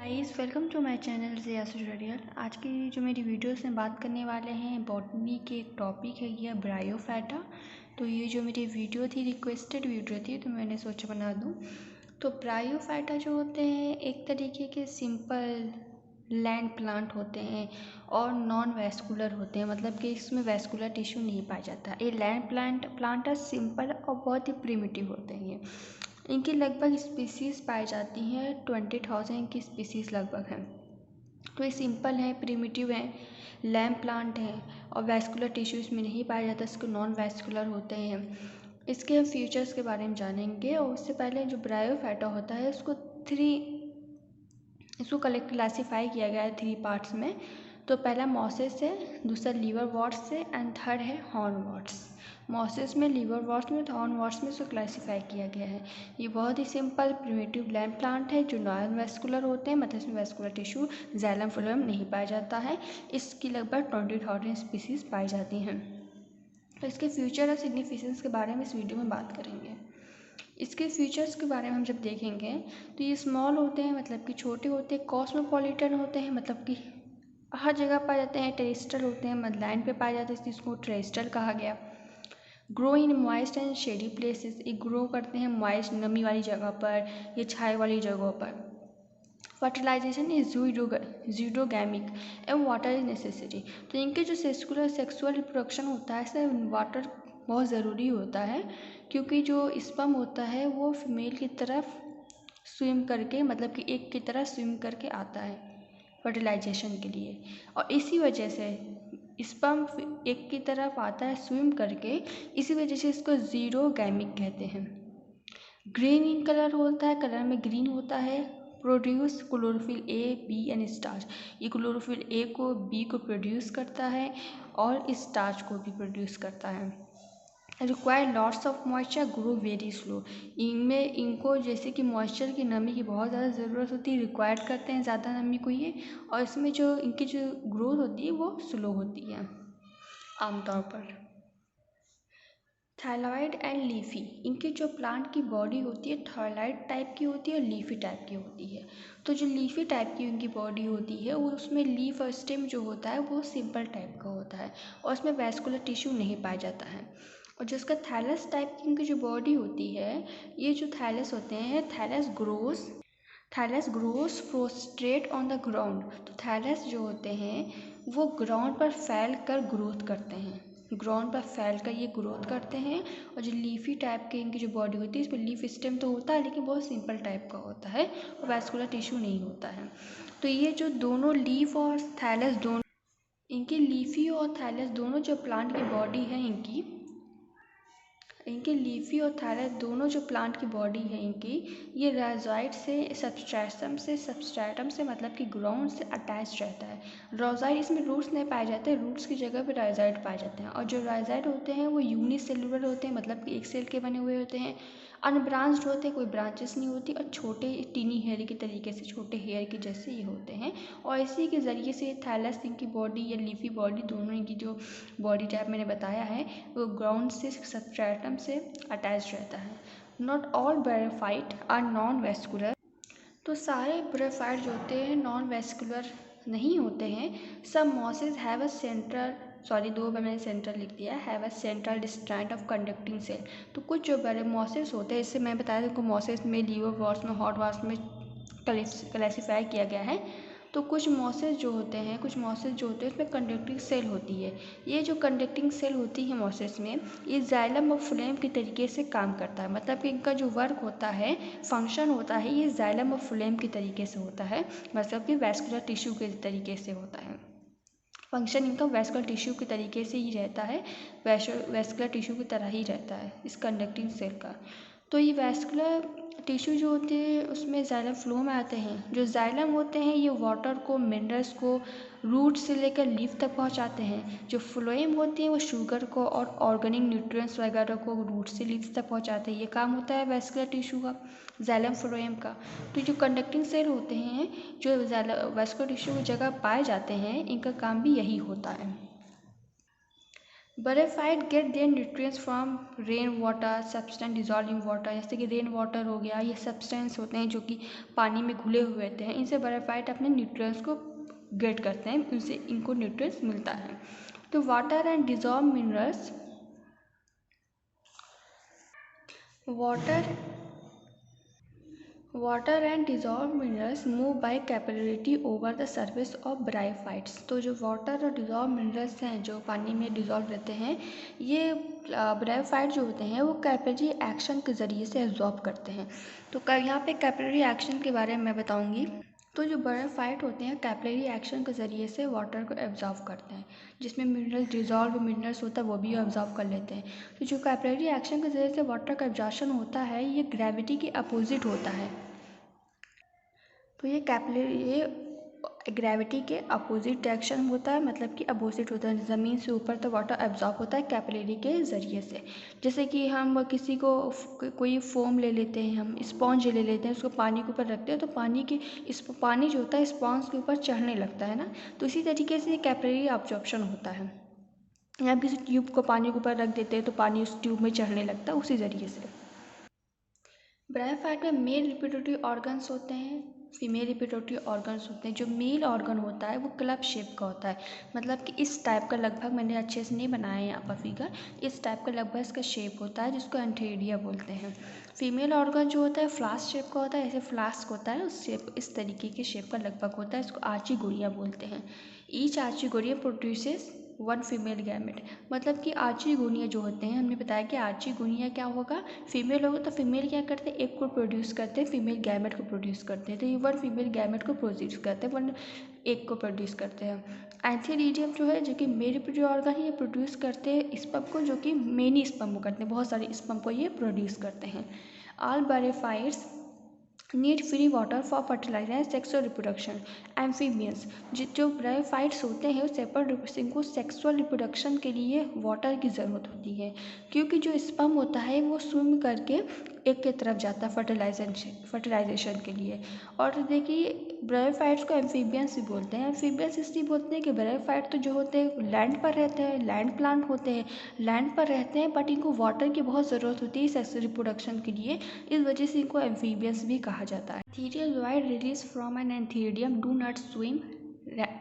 Guys, welcome to my channel Zia tutorial. आज की जो मेरी वीडियोस में बात करने वाले हैं बॉटनी के एक टॉपिक है ये ब्रायोफाइटा। तो ये जो मेरी वीडियो थी रिक्वेस्टेड वीडियो थी तो मैंने सोचा बना दूं। तो ब्रायोफाइटा जो होते हैं एक तरीके के सिंपल लैंड प्लांट होते हैं और नॉन वेस्कुलर होते हैं, मतलब कि इसमें वेस्कुलर टिश्यू नहीं पाया जाता। ये लैंड प्लांट सिंपल और बहुत ही प्रिमिटिव होते हैं। ये इनकी लगभग स्पीसीज़ पाई जाती हैं 20,000 की स्पीसीज़ लगभग हैं। तो ये सिंपल हैं, प्रिमिटिव हैं, लैंड प्लांट हैं और वेस्कुलर टिश्यू इसमें नहीं पाया जाता, इसको नॉन वेस्कुलर होते हैं। इसके हम फीचर्स के बारे में जानेंगे और उससे पहले जो ब्रायोफाइटा होता है इसको क्लासीफाई किया गया है 3 पार्ट्स में। तो पहला मॉसेस है, दूसरा लीवर वॉर्ट्स है एंड थर्ड है हॉर्न वॉर्ट्स। मॉसेस में, लीवर वॉर्ट्स में, हॉर्न वॉर्ट्स में इसको क्लासीफाई किया गया है। ये बहुत ही सिंपल प्रिमिटिव लैंड प्लांट है जो नॉन वेस्कुलर होते हैं, मतलब इसमें वेस्कुलर टिश्यू जाइलम फ्लोएम नहीं पाया जाता है। इसकी लगभग 20,000 स्पीसीज़ पाई जाती हैं। तो इसके फ्यूचर और सिग्निफिकेंस के बारे में इस वीडियो में बात करेंगे। इसके फीचर्स के बारे में हम जब देखेंगे तो ये स्मॉल होते हैं, मतलब कि छोटे होते हैं, कॉस्मोपॉलिटन होते हैं, मतलब कि हर जगह पाए जाते हैं। टेरेस्ट्रियल होते हैं, मतलब लैंड पे पाए जाते हैं, इसको टेरेस्ट्रियल कहा गया। Grow in moist and shady places, ये ग्रो करते हैं मॉइस्ट नमी वाली जगह पर या छाए वाली जगहों पर। Fertilization is zoidogamic and water is necessary. तो इनके जो सेक्सुअल रिप्रोडक्शन होता है इसमें वाटर बहुत ज़रूरी होता है, क्योंकि जो स्पर्म होता है वो फीमेल की तरफ स्विम करके, मतलब कि एक की तरह स्विम करके आता है फर्टिलाइजेशन के लिए। और इसी वजह से स्पर्म एक की तरफ आता है स्विम करके, इसी वजह से इसको ज़ीरोगैमिक कहते हैं। ग्रीन इन कलर होता है, कलर में ग्रीन होता है। Produce chlorophyll A, B and starch. ये क्लोरोफिल ए को, बी को प्रोड्यूस करता है और स्टार्च को भी प्रोड्यूस करता है। Require lots of moisture, grow very slow. इनको जैसे कि मॉइस्चर की, नमी की बहुत ज़्यादा ज़रूरत होती है, रिक्वायर्ड करते हैं ज़्यादा नमी को ये, और इसमें जो इनकी जो ग्रोथ होती है वो स्लो होती है आमतौर पर। थायलॉइड एंड लीफी, इनकी जो प्लांट की बॉडी होती है थायलॉइड टाइप की होती है और लीफी टाइप की होती है। तो जो लीफी टाइप की इनकी बॉडी होती है वो उसमें लीफ और स्टेम जो होता है वो सिंपल टाइप का होता है और उसमें वेस्कुलर टिश्यू नहीं पाया जाता है। और जिसका थैलस टाइप की इनकी जो बॉडी होती है, ये जो थैलस होते हैं, thallus grows prostrate on the ground. तो थैलस जो होते हैं वो ग्राउंड पर फैल कर ग्रोथ करते हैं, ग्राउंड पर फैल कर ये ग्रोथ करते हैं। और जो लीफी टाइप की इनकी जो बॉडी होती है, इसमें लीफ स्टेम तो होता है लेकिन बहुत सिंपल टाइप का होता है और वैस्कुलर टिश्यू नहीं होता है। तो ये जो दोनों लीफ और थैलस, दोनों इनकी लीफी और थैलस दोनों जो प्लांट की बॉडी है इनके लीफी और थायलस दोनों जो प्लांट की बॉडी है इनकी, ये राइजोइड से सबस्ट्रेटम से मतलब कि ग्राउंड से अटैच रहता है। राइजोइड, इसमें रूट्स नहीं पाए जाते, रूट्स की जगह पे राइजोइड पाए जाते हैं। और जो राइजोइड होते हैं वो यूनिसेलुलर होते हैं, मतलब कि एक सेल के बने हुए होते हैं। अनब्रांच्ड होते हैं, कोई ब्रांचेस नहीं होती और छोटे टीनी हेयर के तरीके से, छोटे हेयर के जैसे ये होते हैं। और इसी के ज़रिए से थैलस इनकी बॉडी या लीफी बॉडी, दोनों इनकी जो बॉडी टाइप मैंने बताया है वो ग्राउंड से सबस्ट्रेटम से अटैच रहता है। Not all bryophyte are non vascular. तो सारे ब्रायोफाइट जो होते हैं नॉन वेस्कुलर नहीं होते हैं। सब mosses have a central, sorry 2 बार मैंने सेंट्रल लिख दिया, have a central strand of conducting cell. तो कुछ जो बड़े मॉसेस होते हैं, इससे मैं बताया था उनको मॉसेस में, लीवर वॉर्ट्स में, हॉट वॉर्ट्स में क्लासीफाई किया गया है। तो कुछ मॉसेस जो होते हैं उसमें कंडक्टिंग सेल होती है। ये जो कंडक्टिंग सेल होती है मॉसेस में, ये जाइलम और फ्लोएम के तरीके से काम करता है, मतलब कि इनका जो वर्क होता है, फंक्शन होता है, ये जाइलम और फ्लोएम के तरीके से होता है, मतलब कि वैस्कुलर टिश्यू के तरीके से होता है। फंक्शन इनका वैस्कुलर टिश्यू के तरीके से ही रहता है, वैस्कुलर टिश्यू की तरह ही रहता है इस कंडक्टिंग सेल का। तो ये वैस्कुलर टिश्यू जो होते हैं उसमें जाइलम फ्लो में आते हैं। जो जाइलम होते हैं ये वाटर को, मिनरल्स को रूट से लेकर लीफ तक पहुंचाते हैं। जो फ्लोएम होते हैं वो शुगर को और ऑर्गेनिक न्यूट्रिएंट्स वगैरह को रूट से लीफ तक पहुंचाते हैं। ये काम होता है वैस्कुलर टिश्यू का, जाइलम फ्लोएम का। तो जो कंडक्टिंग सेल होते हैं जो वैस्कुलर टिश्यू की जगह पाए जाते हैं, इनका काम भी यही होता है। Bryophyte get their nutrients from rain water substance dissolving water, जैसे कि रेन वाटर हो गया, ये सब्सटेंस होते हैं जो कि पानी में घुले हुए होते हैं, इनसे बरेफाइट अपने न्यूट्रिएंट्स को गेट करते हैं, उनसे इनको न्यूट्रिएंट्स मिलता है। तो water and dissolve minerals, water and dissolve minerals move by capillarity over the surface of bryophytes. तो जो वाटर और डिजॉल्व मिनरल्स हैं जो पानी में डिजॉल्व रहते हैं, ये ब्रायोफाइट जो होते हैं वो कैपिलरी एक्शन के ज़रिए से एब्जॉर्ब करते हैं। तो यहाँ पे कैपिलरी एक्शन के बारे में मैं बताऊँगी। तो जो ब्रायोफाइट होते हैं कैपिलरी एक्शन के ज़रिए से वाटर को एब्जॉर्ब करते हैं, जिसमें मिनरल डिजॉल्व मिनरल्स होता है वो भी एब्जॉर्ब कर लेते हैं। तो जो कैपिलरी एक्शन के ज़रिए से वाटर का एब्जॉर्प्शन होता है ये ग्रेविटी के अपोजिट होता है। तो ये ग्रेविटी के अपोजिट डायरेक्शन होता है, मतलब कि अपोजिट होता है, ज़मीन से ऊपर तक वाटर एब्जॉर्ब होता है कैपिलरी के ज़रिए से। जैसे कि हम किसी को कोई फोम ले लेते हैं, हम स्पॉन्ज ले लेते हैं, उसको पानी के ऊपर रखते हैं तो पानी जो होता है स्पॉन्ज के ऊपर चढ़ने लगता है ना, तो इसी तरीके से कैपिलरी अब्जॉर्प्शन होता है। या किसी ट्यूब को पानी के ऊपर रख देते हैं तो पानी उस ट्यूब में चढ़ने लगता है, उसी ज़रिए से। ब्रायोफाइट में मेल रिप्रोडक्टिव ऑर्गन्स होते हैं, फीमेल रिप्रोडक्टिव ऑर्गन्स होते हैं। जो मेल ऑर्गन होता है वो क्लब शेप का होता है, मतलब कि इस टाइप का, लगभग मैंने अच्छे से नहीं बनाया है यहाँ पर फिगर, इस टाइप का लगभग इसका शेप होता है जिसको एंथेरिडिया बोलते हैं। फीमेल ऑर्गन जो होता है फ्लास्क शेप का होता है, ऐसे फ्लास्क होता है उस शेप, इस तरीके के शेप का लगभग होता है, इसको आर्ची गुड़िया बोलते हैं। ईच आर्ची गुड़िया प्रोड्यूसेस वन फीमेल गैमेट, मतलब कि आर्ची गुनिया जो होते हैं, हमने बताया कि आर्ची गुनिया क्या होगा, फीमेल होगा तो फीमेल क्या करते हैं, एक को प्रोड्यूस करते हैं, फीमेल गैमेट को प्रोड्यूस करते हैं। तो ये वन फीमेल गैमेट को प्रोड्यूस करते हैं, वन एक को प्रोड्यूस करते हैं। एंथेरिडियम जो है, जो कि मेल रिप्रोडक्टिव ऑर्गन है, ये प्रोड्यूस करते हैं स्पर्म को, जो कि मेनी स्पर्म करते हैं, बहुत सारे स्पर्म को ये प्रोड्यूस करते हैं। All bryophytes need free water for fertiliser and sexual reproduction. Amphibians, जो ब्रायोफाइट्स होते हैं उनको सेक्सुअल रिप्रोडक्शन के लिए वाटर की ज़रूरत होती है, क्योंकि जो स्पर्म होता है वो स्विम करके एक की तरफ जाता है फर्टिलाइजेशन के लिए। और देखिए ब्रायोफाइट्स को एम्फीबियंस भी बोलते हैं। एम्फीबियंस इसलिए बोलते हैं कि ब्रायोफाइट तो जो होते हैं लैंड पर रहते हैं, लैंड प्लांट होते हैं, लैंड पर रहते हैं, बट इनको वाटर की बहुत ज़रूरत होती है सेक्सुअल रिप्रोडक्शन के लिए, इस वजह से इनको एम्फीबियंस भी कहा जाता है। Antherozoids release from an antheridium do not swim,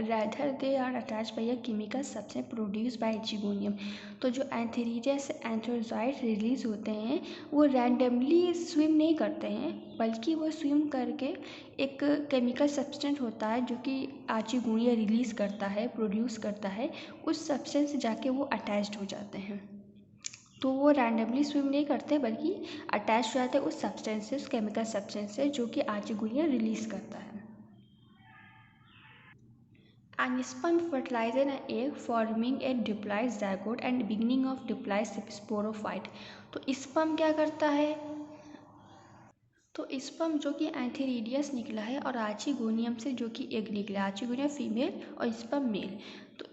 rather they are attached by a chemical substance produced by एंचीगोनियम। तो जो एंथीरिया से एंथ्रोजॉइड रिलीज होते हैं वो रैंडमली स्विम नहीं करते हैं, बल्कि वो स्विम करके एक केमिकल सब्सटेंस होता है जो कि आर्चीगोनिया रिलीज़ करता है, प्रोड्यूस करता है, उस सब्सटेंस से जाके वो अटैच्ड हो जाते हैं। तो वो रैंडमली स्विम नहीं करते बल्कि अटैच हो जाते हैं उस सब्सटेंस से, उस केमिकल सब्सटेंस से जो कि आर्चीगोनिया रिलीज़ करता है। An sperm fertilizes an egg forming a diploid zygote and beginning of diploid sporophyte। तो स्पर्म क्या करता है, तो स्पर्म जो कि एंथीरिडियस निकला है और आर्चीगोनियम से जो कि एग निकला, आर्चीगोनियम फीमेल और स्पर्म मेल। तो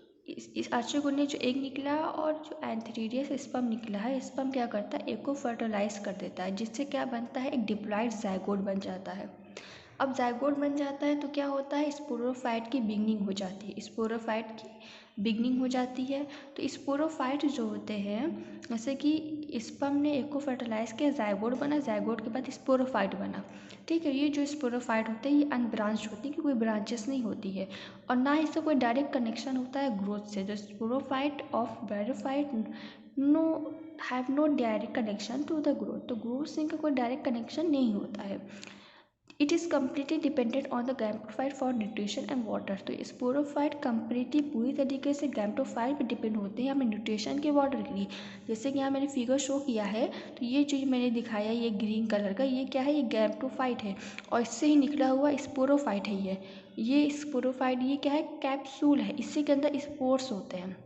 इस आर्चीगोनियम जो एग निकला और जो एंथीरिडियस स्पर्म निकला है, स्पर्म क्या करता है, एग को फर्टिलाइज कर देता है, जिससे क्या बनता है, एक डिप्लॉइड ज़ायगोट बन जाता है। अब ज़ायगोट बन जाता है तो क्या होता है, स्पोरोफाइट की बिगनिंग हो जाती है, स्पोरोफाइट की बिगनिंग हो जाती है। तो स्पोरोफाइट जो होते हैं, जैसे कि स्पर्म ने एक को फर्टिलाइज किया, ज़ायगोट बना, ज़ायगोट के बाद स्पोरोफाइट बना, ठीक है। ये जो स्पोरोफाइट होते हैं ये अनब्रांच होती है, कि कोई ब्रांचेस नहीं होती है और ना इससे कोई डायरेक्ट कनेक्शन होता है ग्रोथ से। जो sporophyte of bryophyte no have no direct connection to the growth, तो ग्रोथ से इनका कोई डायरेक्ट कनेक्शन नहीं होता है। It is completely dependent on the gametophyte for nutrition and water. तो स्पोरोफाइट कम्प्लीटली पूरी तरीके से गैमेटोफाइट पर डिपेंड होते हैं हमें न्यूट्रिशन के वाटर के लिए। जैसे कि यहाँ मैंने फिगर शो किया है, तो ये जो मैंने दिखाया ये ग्रीन कलर का, ये क्या है, ये गैमेटोफाइट है और इससे ही निकला हुआ स्पोरोफाइट है। ये स्पोरोफाइट ये क्या है, कैप्सूल है, इसी के अंदर स्पोर्स होते हैं,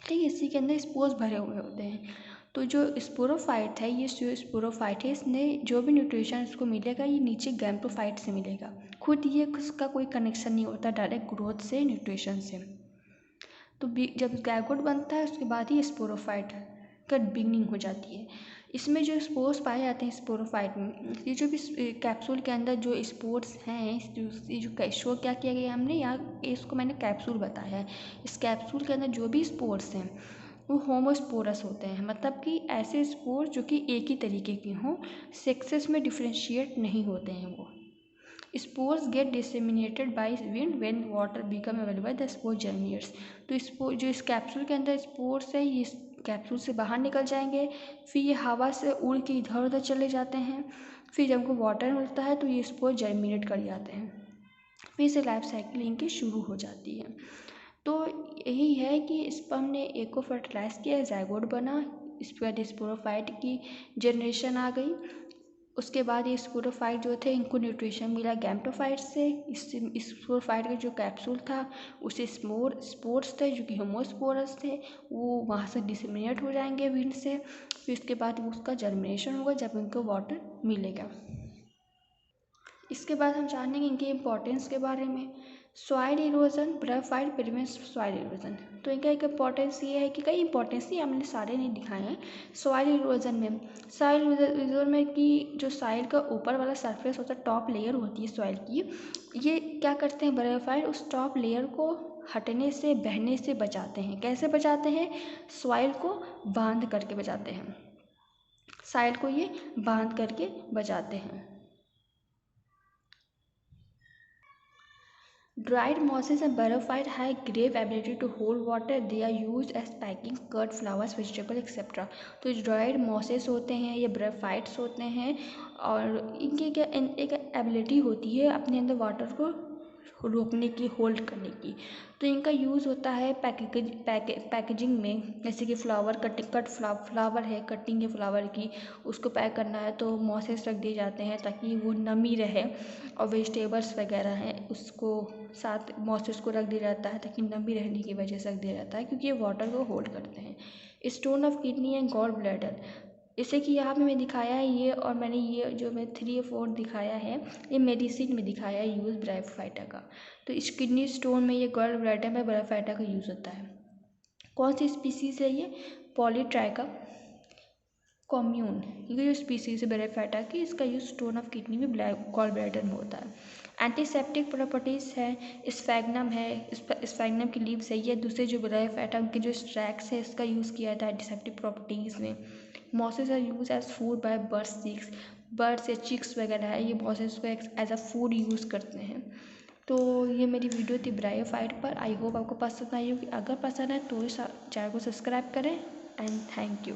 ठीक है, इसी के अंदर स्पोर्स भरे हुए होते हैं। तो जो स्पोरोफाइट है, ये जो स्पोरोफाइट है, इसने जो भी न्यूट्रिशन इसको मिलेगा ये नीचे गैमेटोफाइट से मिलेगा, खुद ये उसका कोई कनेक्शन नहीं होता डायरेक्ट ग्रोथ से, न्यूट्रिशन से। तो जब ज़ायगोट बनता है उसके बाद ही स्पोरोफाइट का बिगनिंग हो जाती है। इसमें जो स्पोर्स पाए जाते हैं स्पोरोफाइट में, ये जो भी कैप्सूल के अंदर जो स्पोर्स हैं, ये जो शो क्या किया गया हमने यहाँ, इसको मैंने कैप्सूल बताया है। इस कैप्सूल के अंदर जो भी स्पोर्स हैं वो होमोस्पोरस होते हैं, मतलब कि ऐसे स्पोर जो कि एक ही तरीके के हों, सेक्सेस में डिफ्रेंशिएट नहीं होते हैं वो। Spores get disseminated by wind when water become available the spore germinates. तो स्पोर जो इस कैप्सूल के अंदर स्पोर्स है ये कैप्सूल से बाहर निकल जाएंगे, फिर ये हवा से उड़ के इधर उधर चले जाते हैं, फिर जब उनको वाटर मिलता है तो ये स्पोर जर्मिनेट कर जाते हैं, फिर से लाइफ साइकिल इनकी शुरू हो जाती है। तो यही है कि स्पर्म ने एक को फर्टिलाइज किया, जाइगोट बना, इसके बाद स्पोरोफाइट की जनरेशन आ गई। उसके बाद ये स्पोरोफाइट जो थे इनको न्यूट्रिशन मिला गैमेटोफाइट से। इस स्पोरोफाइट का जो कैप्सूल था उसे स्पोर्स थे जो कि होमोस्पोरस थे, वो वहाँ से डिसेमिनेट हो जाएंगे विंड से, फिर उसके बाद उसका जर्मिनेशन होगा जब उनको वाटर मिलेगा। इसके बाद हम जानेंगे इनके इम्पोर्टेंस के बारे में। Soil erosion, bryophyte prevents soil erosion. तो इनका एक इम्पोर्टेंस ये है कि कई इंपॉर्टेंस नहीं, हमने सारे नहीं दिखाए हैं। सॉइल इरोजन में कि जो सॉइल का ऊपर वाला सरफेस होता है, टॉप लेयर होती है सॉइल की, ये क्या करते हैं ब्रायोफाइट, उस टॉप लेयर को हटने से, बहने से बचाते हैं। कैसे बचाते हैं? सॉइल को बांध करके बचाते हैं, सॉइल को ये बांध करके बचाते हैं। Dried mosses and bryophyte have great ability to hold water. They are used as packing, cut flowers, vegetable etc. तो जो ड्राइड मॉसेस होते हैं या ब्रायोफाइट्स होते हैं, और इनकी क्या एक एबिलिटी होती है अपने अंदर वाटर को रोकने की, होल्ड करने की। तो इनका यूज़ होता है पैकेजिंग में, जैसे कि फ्लावर फ्लावर है, कटिंग है फ्लावर की, उसको पैक करना है तो मॉसेस रख दिए जाते हैं ताकि वो नमी रहे, और वेजिटेबल्स वगैरह हैं उसको साथ मॉसेस को रख दिया जाता है ताकि नमी रहने की वजह से रख दिया जाता है, क्योंकि ये वाटर को होल्ड करते हैं। Stone of kidney and gall bladder, जैसे कि यहाँ पे मैं दिखाया है ये, और मैंने ये जो मैं 3 और 4 दिखाया है ये मेडिसिन में दिखाया है यूज़ ब्रायोफाइटा का। तो इस किडनी स्टोन में, ये गॉल ब्लैडर में ब्रायोफाइटा का यूज़ होता है। कौन सी स्पीसीज़ है ये? पॉलीट्राइका कॉम्यून, ये जो स्पीसीज़ है ब्रायोफाइटा की, इसका यूज़ स्टोन ऑफ किडनी में गॉल ब्लैडर में होता है। एंटीसेप्टिक प्रॉपर्टीज़ है, स्फैग्नम है, स्फैग्नम की लीव्स है, ये दूसरे जो ब्रायोफाइटा उनके जो स्ट्रैक्स है इसका यूज़ किया था एंटीसेप्टिक प्रॉपर्टीज़ में। Mosses are use as food by birds या चिक्स वगैरह है, ये मॉसेस को एज अ फूड यूज़ करते हैं। तो ये मेरी वीडियो थी ब्रायोफाइट पर। आई होप आपको पसंद आई होगी। अगर पसंद है तो इस चैनल को सब्सक्राइब करें एंड थैंक यू।